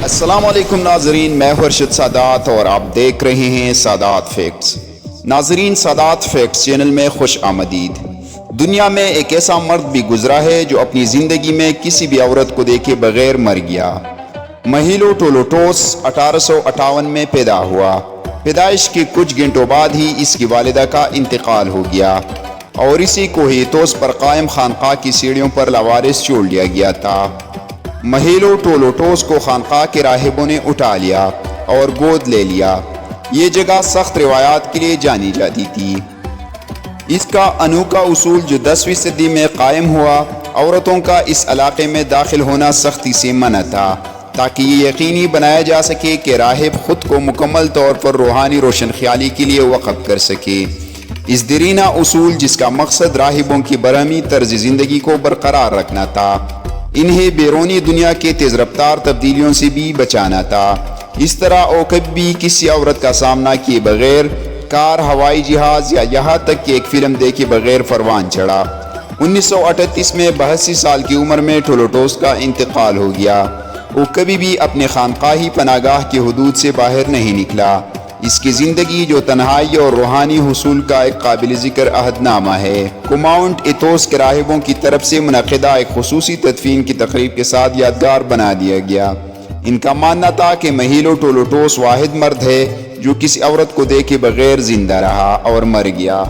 السلام علیکم ناظرین، میں ارشد سادات اور آپ دیکھ رہے ہیں سادات فیکٹس۔ ناظرین، سادات فیکٹس چینل میں خوش آمدید۔ دنیا میں ایک ایسا مرد بھی گزرا ہے جو اپنی زندگی میں کسی بھی عورت کو دیکھے بغیر مر گیا۔ مہیلو ٹولوٹوس 1858 میں پیدا ہوا۔ پیدائش کے کچھ گھنٹوں بعد ہی اس کی والدہ کا انتقال ہو گیا اور اسی کوہیتوس پر قائم خانقاہ کی سیڑھیوں پر لاوارث چھوڑ دیا گیا تھا۔ مہیلو ٹولوٹوس کو خانقاہ کے راہبوں نے اٹھا لیا اور گود لے لیا۔ یہ جگہ سخت روایات کے لیے جانی جاتی تھی۔ اس کا انوکھا اصول جو 10ویں صدی میں قائم ہوا، عورتوں کا اس علاقے میں داخل ہونا سختی سے منع تھا تاکہ یہ یقینی بنایا جا سکے کہ راہب خود کو مکمل طور پر روحانی روشن خیالی کے لیے وقف کر سکے۔ اس دیرینہ اصول جس کا مقصد راہبوں کی برہمی طرز زندگی کو برقرار رکھنا تھا، انہیں بیرونی دنیا کے تیز رفتار تبدیلیوں سے بھی بچانا تھا۔ اس طرح وہ کبھی کسی عورت کا سامنا کیے بغیر کار، ہوائی جہاز یا یہاں تک کہ ایک فلم دیکھے بغیر پروان چڑھا۔ 1938 میں 82 سال کی عمر میں ٹولوٹوس کا انتقال ہو گیا۔ وہ کبھی بھی اپنے خانقاہی پناہگاہ کی حدود سے باہر نہیں نکلا۔ اس کی زندگی جو تنہائی اور روحانی حصول کا ایک قابل ذکر عہد نامہ ہے، کو ماؤنٹ ایتھوس کے راہبوں کی طرف سے منعقدہ ایک خصوصی تدفین کی تقریب کے ساتھ یادگار بنا دیا گیا۔ ان کا ماننا تھا کہ مہیلو ٹولوٹوس واحد مرد ہے جو کسی عورت کو دیکھے بغیر زندہ رہا اور مر گیا۔